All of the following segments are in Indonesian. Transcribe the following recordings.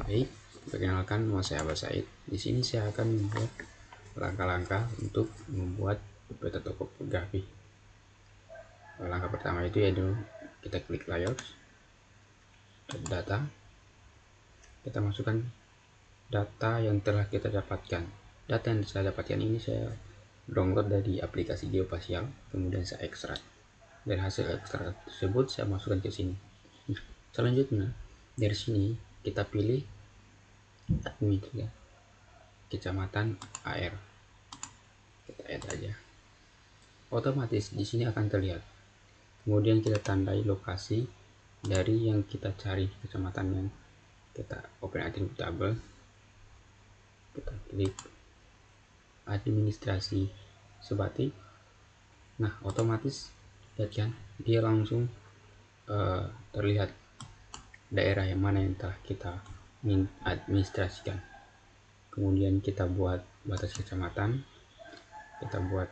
Baik, perkenalkan nama saya Abah Said. Di sini saya akan membuat langkah-langkah untuk membuat peta topografi. Langkah pertama itu yaitu kita klik layers, data, kita masukkan data yang telah kita dapatkan. Data yang saya dapatkan ini saya download dari aplikasi Geospatial, kemudian saya ekstrak. Dan hasil ekstrak tersebut saya masukkan ke sini. Selanjutnya dari sini kita pilih admin ya, kecamatan AR, kita add aja. Otomatis di sini akan terlihat. Kemudian kita tandai lokasi dari yang kita cari, kecamatan yang kita open attribute table, kita klik administrasi Sebati. Nah, otomatis lihat kan, dia langsung terlihat daerah yang mana yang telah kita administrasikan. Kemudian kita buat batas kecamatan, kita buat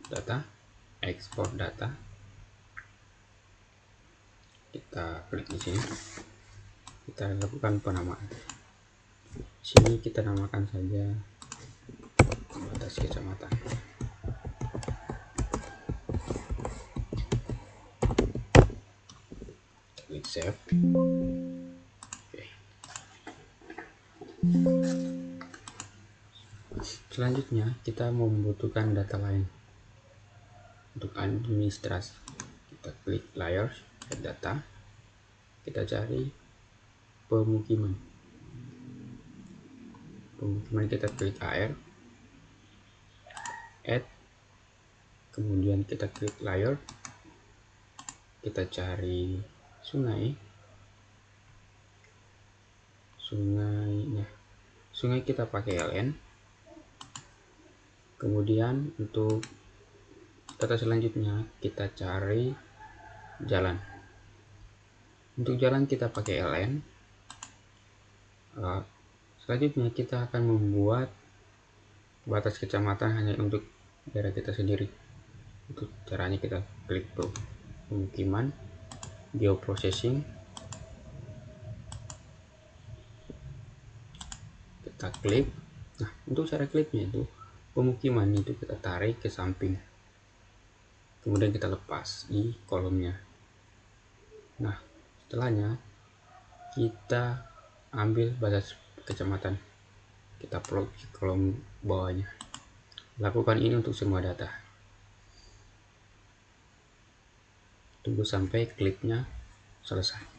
data, ekspor data, kita klik di sini, kita lakukan penamaan. Sini kita namakan saja batas kecamatan. Klik save. Oke. Selanjutnya kita membutuhkan data lain untuk administrasi. Kita klik layers, add data, kita cari pemukiman. Kita klik AR, add, kemudian kita klik layer, kita cari sungai. Sungai kita pakai LN. Kemudian untuk data selanjutnya kita cari jalan. Untuk jalan kita pakai LN. Selanjutnya kita akan membuat batas kecamatan hanya untuk daerah kita sendiri. Untuk caranya kita klik pemukiman, geoprocessing, kita klik. Nah, untuk cara kliknya itu pemukiman itu kita tarik ke samping, kemudian kita lepas di kolomnya. Nah, setelahnya kita ambil batas kecamatan, kita plot di kolom bawahnya. Lakukan ini untuk semua data. Tunggu sampai kliknya selesai.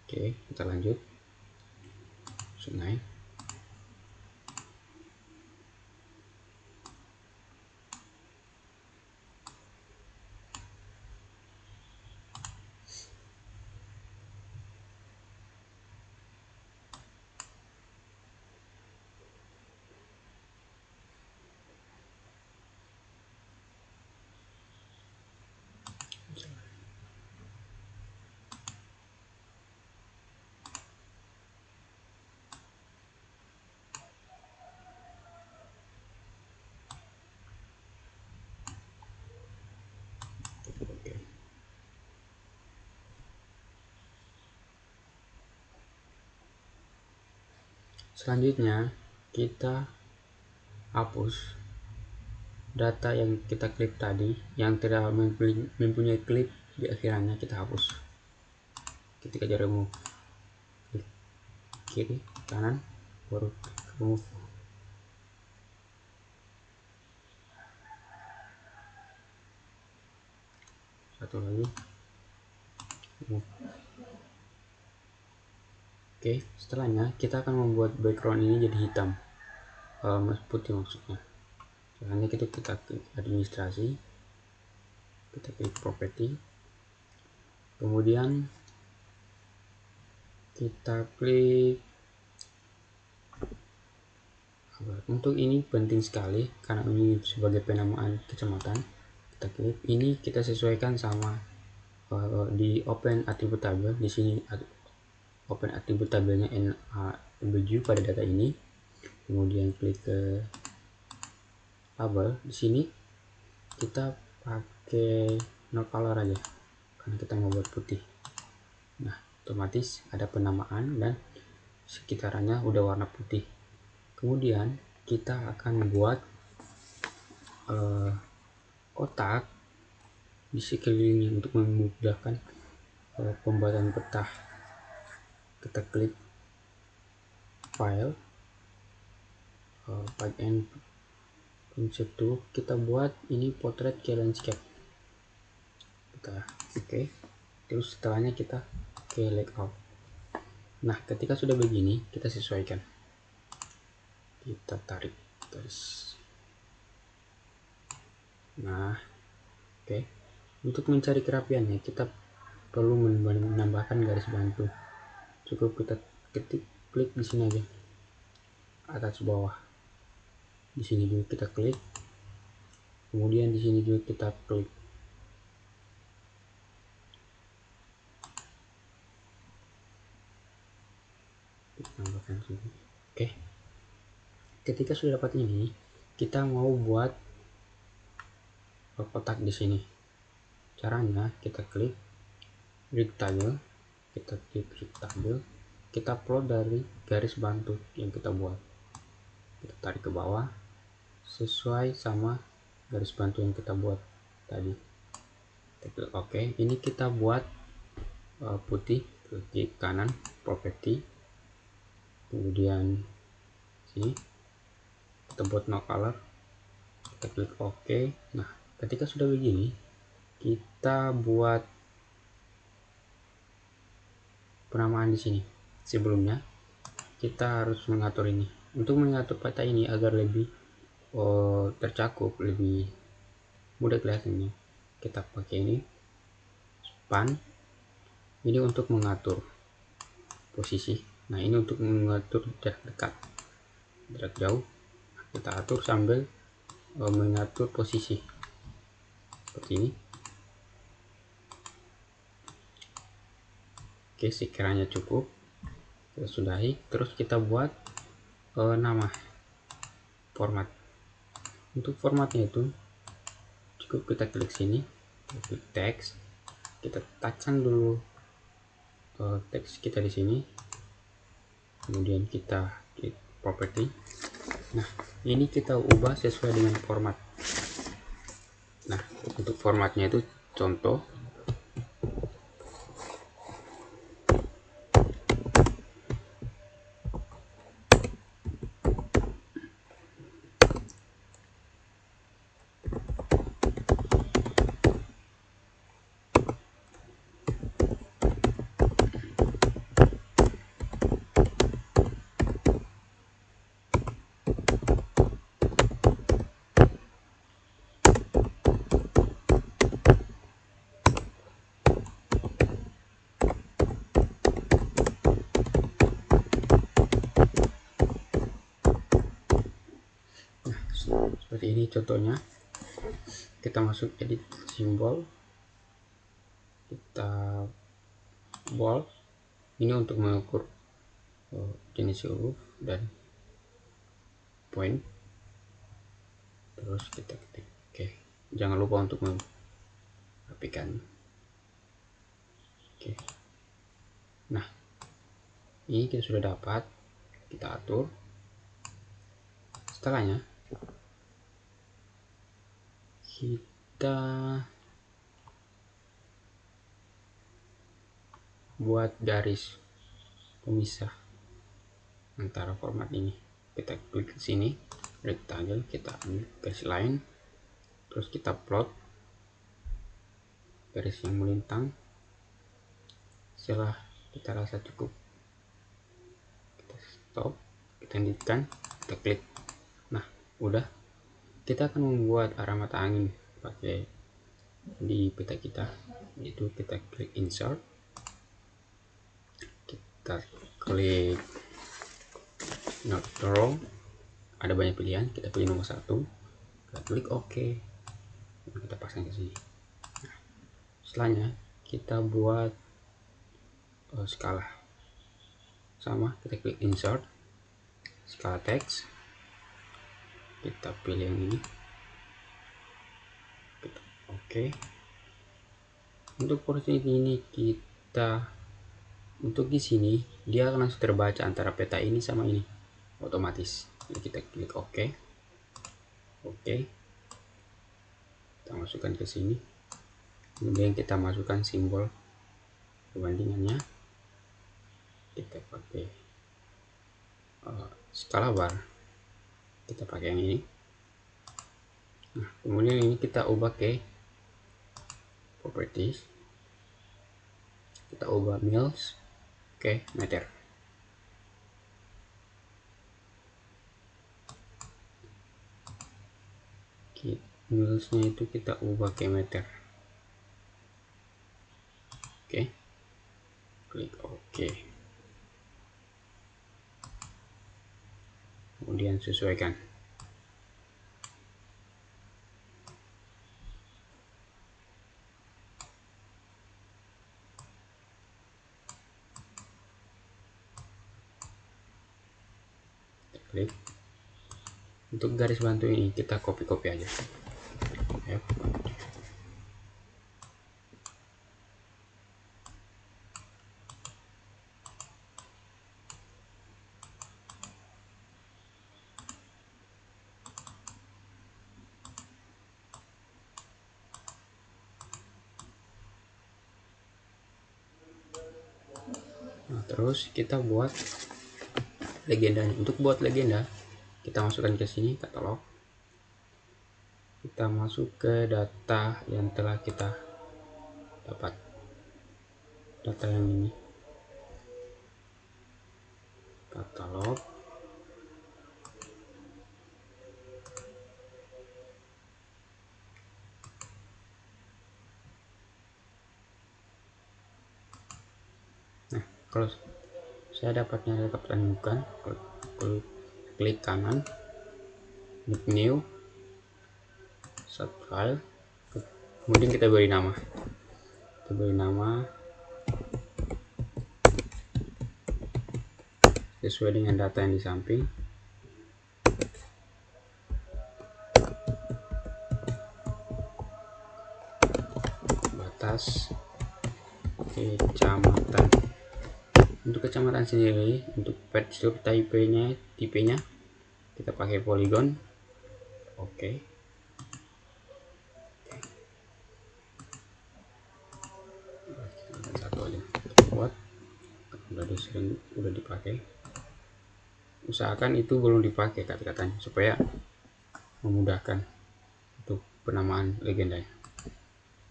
Oke, kita lanjut. Sungai. Selanjutnya kita hapus data yang kita klik tadi, yang tidak mempunyai klik di akhirannya, kita hapus ketika jari remove, klik kiri kanan baru remove. Satu lagi remove. Oke, setelahnya kita akan membuat background ini jadi hitam, putih maksudnya. Caranya kita klik administrasi, kita klik property, kemudian kita klik. Untuk ini penting sekali karena ini sebagai penamaan kecamatan. Kita klik ini, kita sesuaikan sama di open attribute table. Di sini open atribut tabelnya NaWG pada data ini, kemudian klik ke label. Di sini kita pakai no color aja karena kita mau buat putih. Nah, otomatis ada penamaan dan sekitarannya udah warna putih. Kemudian kita akan buat kotak di sekelilingnya untuk memudahkan pembuatan peta. Kita klik file, pipe and insert tool, kita buat ini potret ke landscape. Kita oke. Terus setelahnya kita ke layout. Nah, ketika sudah begini, kita sesuaikan. Kita tarik terus. Nah, oke. Untuk mencari kerapiannya, kita perlu menambahkan garis bantu. Cukup kita klik di sini aja, atas bawah. Di sini juga kita klik. Kemudian di sini juga kita klik. Tambahkan sini. Oke. Ketika sudah dapat ini, kita mau buat kotak di sini. Caranya kita klik rectangle, kita plot dari garis bantu yang kita buat. Kita tarik ke bawah sesuai sama garis bantu yang kita buat tadi. Kita klik oke. Ini kita buat putih, klik kanan property, kemudian sini kita buat no color, kita klik oke. Nah, ketika sudah begini, kita buat penamaan di sini. Sebelumnya kita harus mengatur ini. Untuk mengatur peta ini agar lebih tercakup, lebih mudah kelihatannya, kita pakai ini span. Ini untuk mengatur posisi. Nah, ini untuk mengatur jarak dekat, jarak jauh. Kita atur sambil mengatur posisi seperti ini. Oke, sekiranya cukup, kita sudahi. Terus kita buat nama format. Untuk formatnya itu cukup kita klik sini, kita klik teks, kita tekan dulu teks kita di sini, kemudian kita klik property. Nah, ini kita ubah sesuai dengan format. Nah, untuk formatnya itu contoh. Seperti ini contohnya. Kita masuk edit simbol, kita bold. Ini untuk mengukur jenis huruf dan point. Terus kita ketik oke. Jangan lupa untuk merapikan. Oke. Nah, ini kita sudah dapat. Kita atur. Setelahnya kita buat garis pemisah antara format ini. Kita klik ke sini, rectangle, kita ambil garis line, terus kita plot garis yang melintang. Setelah kita rasa cukup, kita stop, kita hentikan, kita klik. Nah, udah. Kita akan membuat arah mata angin pakai di peta kita, yaitu kita klik insert, kita klik not draw, ada banyak pilihan, kita pilih nomor 1, kita klik OK, dan kita pasang ke sini. Nah, setelahnya kita buat skala. sama, kita klik insert skala teks, kita pilih yang ini, oke. Untuk porsi ini kita, untuk di sini dia akan langsung terbaca antara peta ini sama ini otomatis. Jadi kita klik oke, oke, kita masukkan ke sini, kemudian kita masukkan simbol perbandingannya, kita pakai skala bar, kita pakai yang ini. Nah, kemudian ini kita ubah ke properties, kita ubah mils ke meter. Milsnya itu kita ubah ke meter. Oke, klik oke, kemudian sesuaikan. Klik. Untuk garis bantu ini kita copy aja. F. Nah, terus kita buat legendanya. Untuk buat legenda, kita masukkan ke sini katalog. Kita masuk ke data yang telah kita dapat. Data yang ini. Katalog. Nah, kalau saya dapatnya dapat temukan, klik kanan, new, set file, kemudian kita beri nama. Sesuai dengan data yang di samping. Batas kecamatan. Untuk kecamatan sendiri, untuk patch tipenya kita pakai polygon. Oke. Satu aja kita buat, udah dipakai. Usahakan itu belum dipakai kata-katanya supaya memudahkan untuk penamaan legendanya.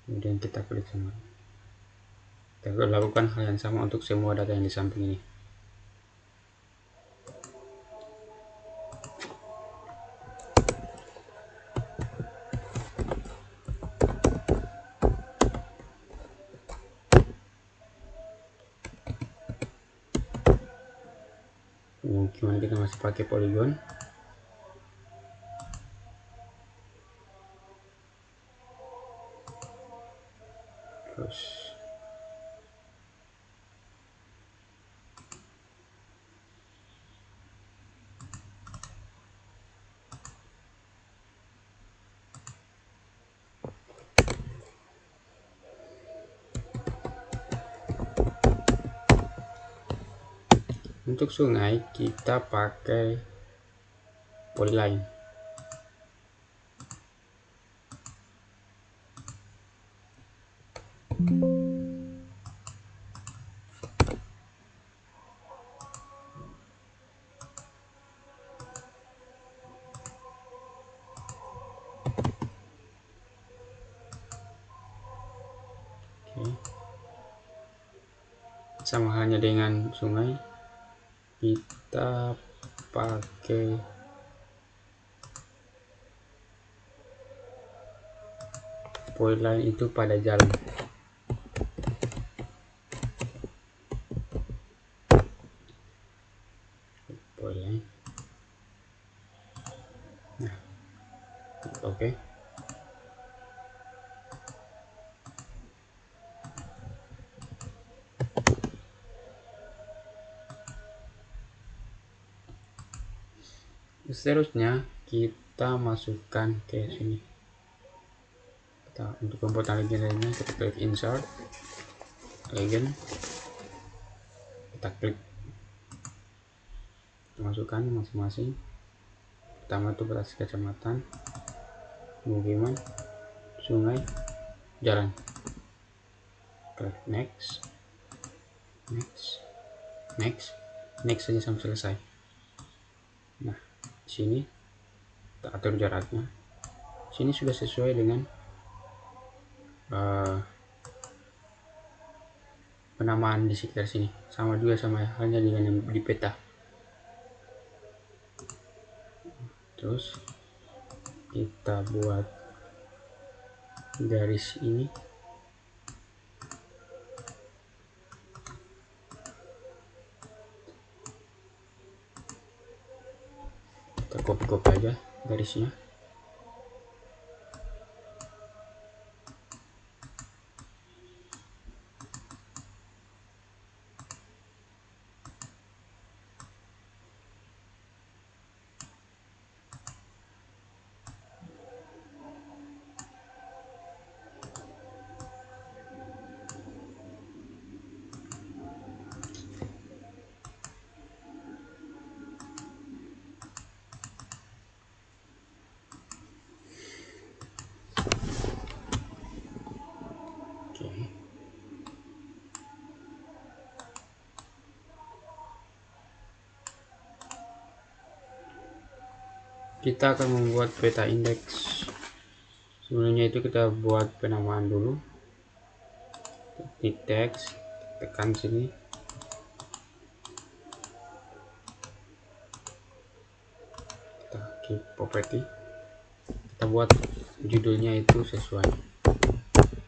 Kemudian kita klik sama. Kita lakukan hal yang sama untuk semua data yang di samping ini. Mungkin kita masih pakai polygon. Terus untuk sungai kita pakai polyline. Sama halnya dengan sungai, kita pakai polyline itu pada jalan. Polyline. Nah, oke. Seterusnya kita masukkan ke sini. Untuk pembuatan legend lainnya kita klik insert legend, kita klik, kita masukkan masing-masing. Pertama itu batas kecamatan, pemukiman, sungai, jalan. Klik next, next, next, next saja sampai selesai. Nah, di sini kita atur jaraknya. Sini sudah sesuai dengan penamaan di sekitar sini, sama juga sama halnya dengan yang di peta. Terus kita buat garis ini, kita copy aja garisnya. Oke. Kita akan membuat peta indeks. Sebelumnya itu kita buat penamaan dulu. Di teks, tekan sini, kita keep property, kita buat judulnya itu sesuai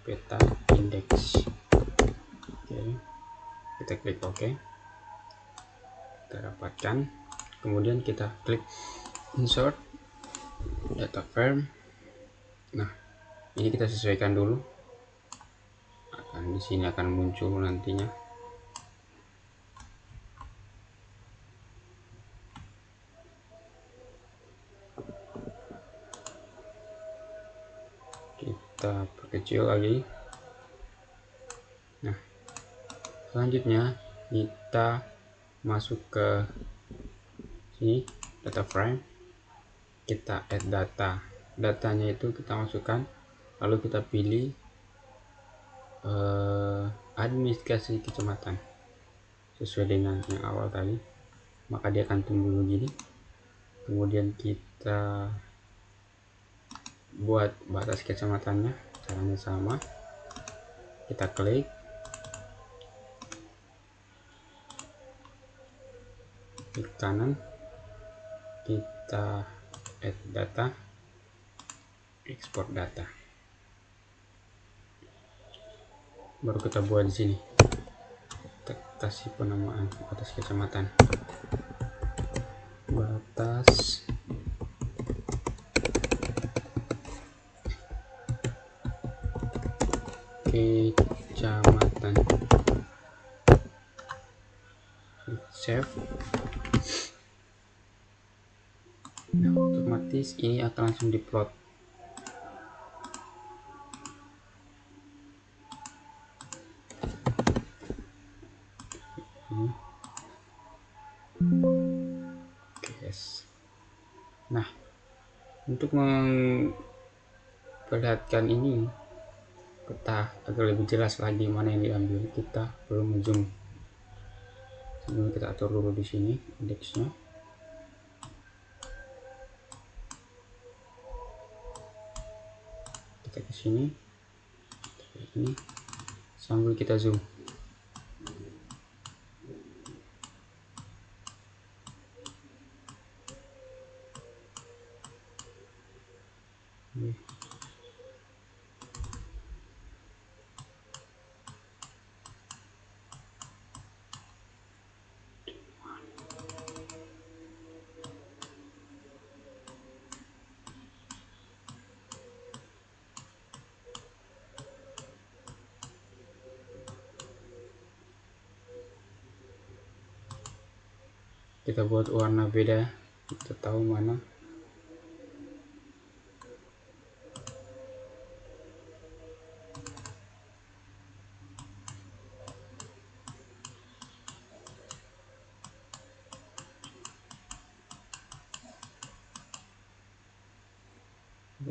peta indeks. Oke, kita klik OK, kita dapatkan. Kemudian kita klik insert data frame. Nah, ini kita sesuaikan dulu, di sini akan muncul nantinya. Kita perkecil lagi. Nah, selanjutnya kita masuk ke sini, data frame, kita add data. Datanya itu kita masukkan, lalu kita pilih administrasi kecamatan sesuai dengan yang awal tadi, maka dia akan tumbuh begini. Kemudian kita buat batas kecamatannya, caranya sama, kita klik, klik kanan, kita add data, export data, baru kita buat di sini. Kita kasih penamaan batas kecamatan, batas kecamatan, save. Nah, otomatis ini akan langsung diplot. Yes. Nah, untuk memperlihatkan ini peta agar lebih jelas lagi mana yang diambil, kita perlu zoom. Sebelum kita atur dulu di sini indeksnya. Kita ke sini, ini sambil kita zoom. Ini. Kita buat warna beda kita tahu mana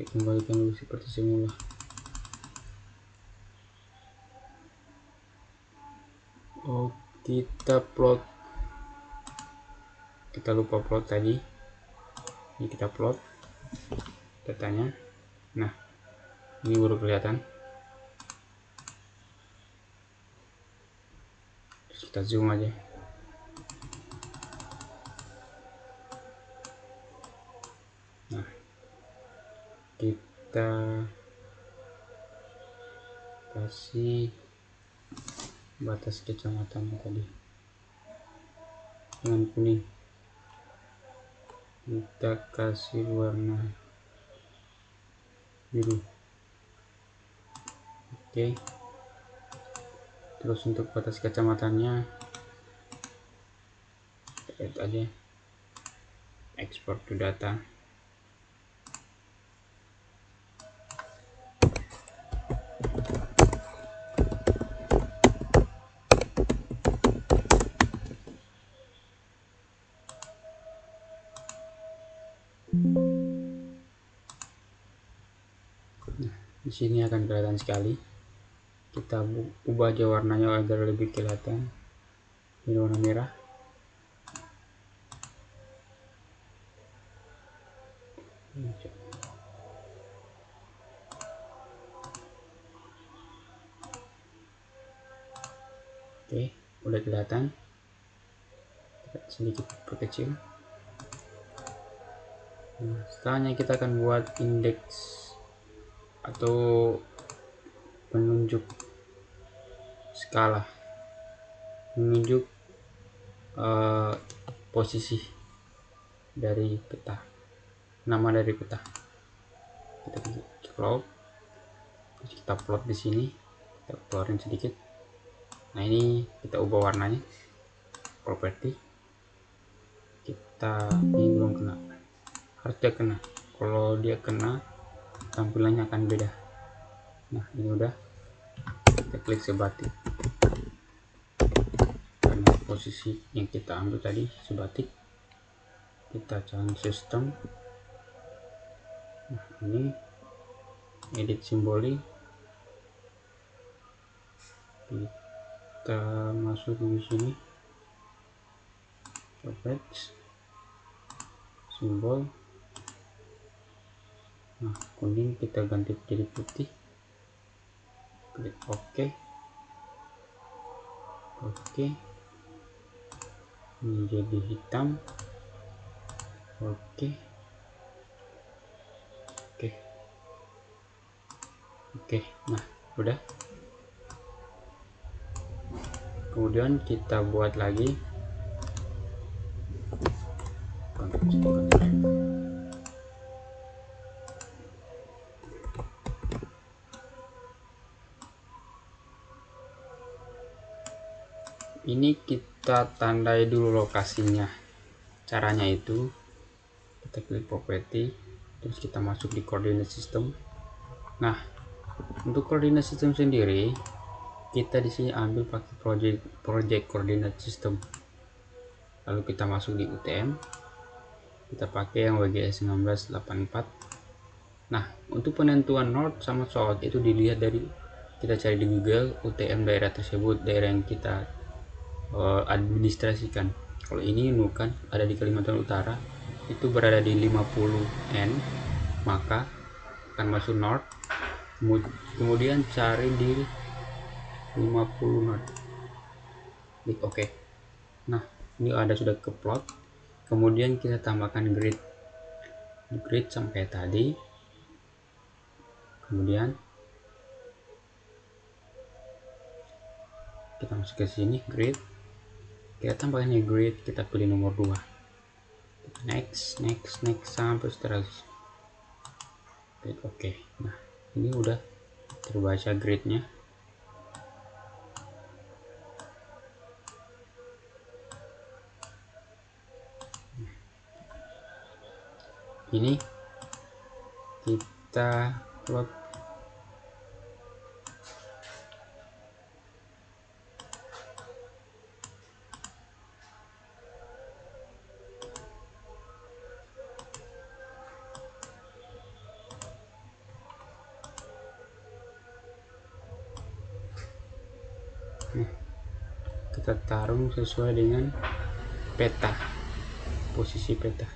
kembalikan dulu seperti semula. Oh, kita plot, kita lupa plot tadi. Ini kita plot datanya. Nah, ini baru kelihatan. Terus kita zoom aja. Nah, kita kasih batas kecamatan tadi dengan kuning, kita kasih warna biru. Oke, terus untuk batas kecamatannya kita add aja export to data. Nah, di sini akan kelihatan sekali. Kita ubah aja warnanya agar lebih kelihatan. Ini warna merah. Oke, udah kelihatan. Kita sedikit perkecil. Nah, setelahnya kita akan buat indeks atau penunjuk skala, menunjuk posisi dari peta, nama dari peta. Kita scroll, terus kita plot di sini, kita keluarin sedikit. Nah, ini kita ubah warnanya, property. Ini belum kena, harusnya kena. Kalau dia kena, tampilannya akan beda. Nah, ini udah. Kita klik sebatik karena posisi yang kita ambil tadi sebatik. Kita cari sistem. Nah, ini edit simbolik, kita masuk di sini, copet simbol. Nah, kuning kita ganti jadi putih, klik OK. Ini jadi hitam. Oke. Nah, udah. Kemudian kita buat lagi ini, kita tandai dulu lokasinya. Caranya itu kita klik property, terus kita masuk di coordinate system. Nah, untuk coordinate system sendiri kita di sini ambil pakai project coordinate system. Lalu kita masuk di UTM, kita pakai yang WGS 1984. Nah, untuk penentuan north sama south itu dilihat dari kita cari di Google UTM daerah tersebut, daerah yang kita administrasikan. Kalau ini Nukan ada di Kalimantan Utara, itu berada di 50 N, maka akan masuk north. Kemudian cari di 50 north, klik OK. Nah, ini ada sudah ke plot. Kemudian kita tambahkan grid sampai tadi. Kemudian kita masuk ke sini, grid, kita tambahkan grid, kita pilih nomor 2, next sampai seterusnya, klik OK. Nah, ini udah terbaca gridnya. ini kita plot. Kita taruh sesuai dengan peta, posisi peta.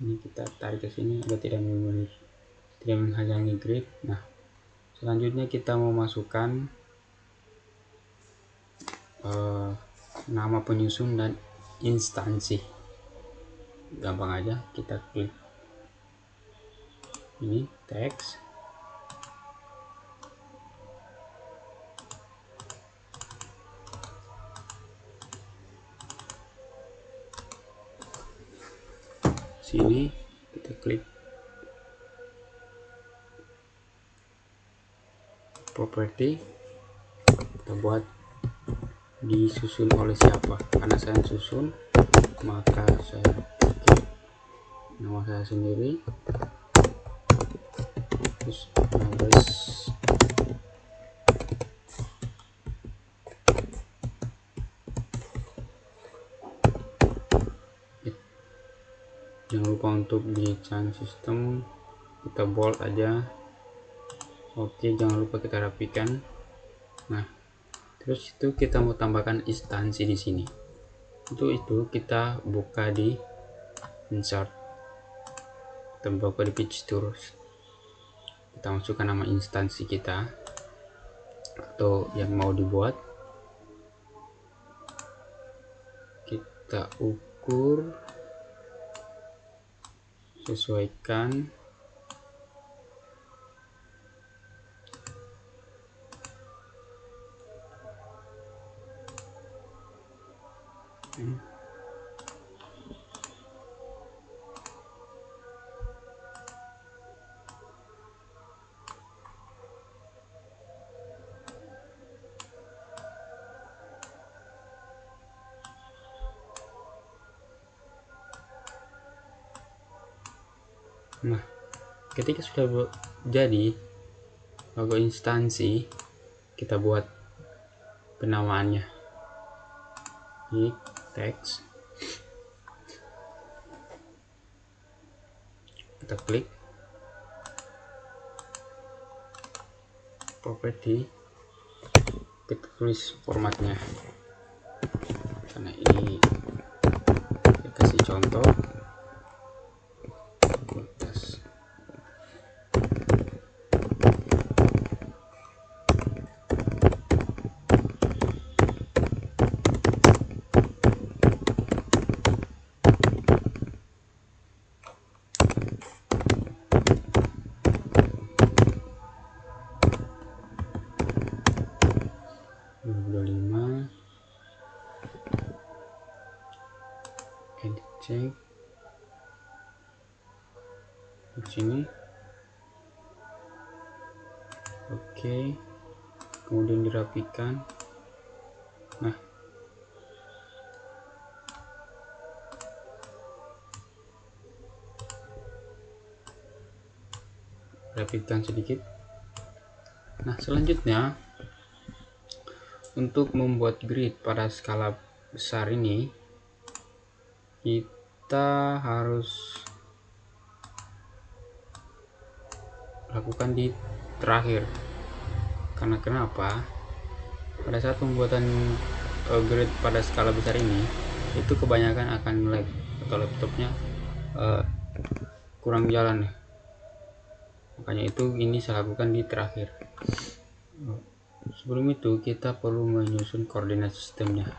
Ini kita tarik ke sini agar tidak menghalangi grid. Nah, selanjutnya kita mau masukkan nama penyusun dan instansi. Gampang aja, kita klik ini teks, sini kita klik properti, kita buat disusun oleh siapa. Karena saya susun, maka saya pakai nama saya sendiri, terus numbers. Jangan lupa untuk di change system kita bold aja. Oke, jangan lupa kita rapikan. Nah, terus itu kita mau tambahkan instansi di sini. Untuk itu kita buka di insert, kita buka di pictures, kita masukkan nama instansi kita atau yang mau dibuat, kita ukur, sesuaikan. Nah, ketika sudah jadi logo instansi, kita buat penamaannya di teks, kita klik properti, kita tulis formatnya. Karena ini kita kasih contoh. Cek di sini. Oke, kemudian dirapikan. Nah, rapikan sedikit. Nah, selanjutnya untuk membuat grid pada skala besar ini, kita harus lakukan di terakhir. Karena kenapa? Pada saat pembuatan grid pada skala besar ini, itu kebanyakan akan lag atau laptopnya kurang jalan. Makanya itu ini saya lakukan di terakhir. Sebelum itu kita perlu menyusun koordinat sistemnya.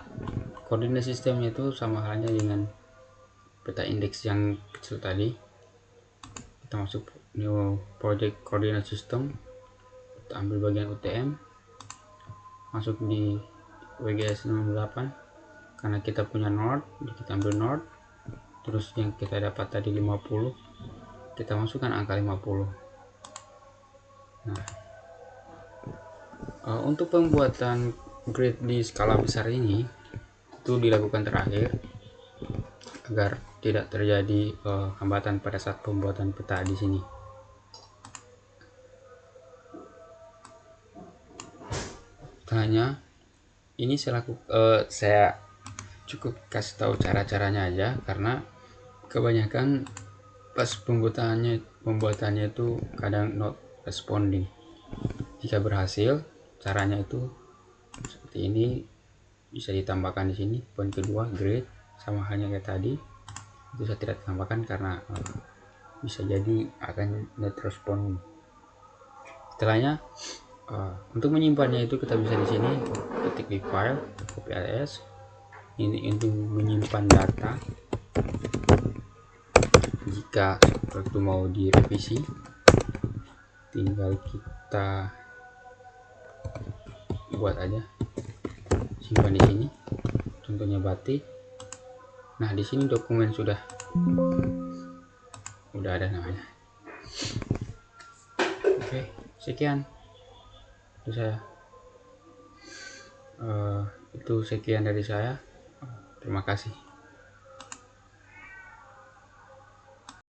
Koordinat sistemnya itu sama halnya dengan peta indeks yang kecil tadi. Kita masuk new project coordinate system, kita ambil bagian UTM, masuk di WGS 68. Karena kita punya node, kita ambil node, terus yang kita dapat tadi 50, kita masukkan angka 50. Nah, untuk pembuatan grid di skala besar ini itu dilakukan terakhir. agar tidak terjadi hambatan pada saat pembuatan peta di sini. Setelahnya ini saya cukup kasih tahu cara-caranya aja, karena kebanyakan pas pembuatannya itu kadang not responding. Jika berhasil, caranya itu seperti ini, bisa ditambahkan di sini. Poin kedua, grade, sama halnya kayak tadi, itu saya tidak tambahkan karena bisa jadi akan not respond. Setelahnya untuk menyimpannya itu kita bisa di sini ketik di file, copy as. Ini untuk menyimpan data. Jika waktu mau direvisi, tinggal kita buat aja, simpan di sini. Contohnya batik. Nah, di sini dokumen sudah ada namanya. Oke, sekian itu saya. Itu sekian dari saya. Terima kasih.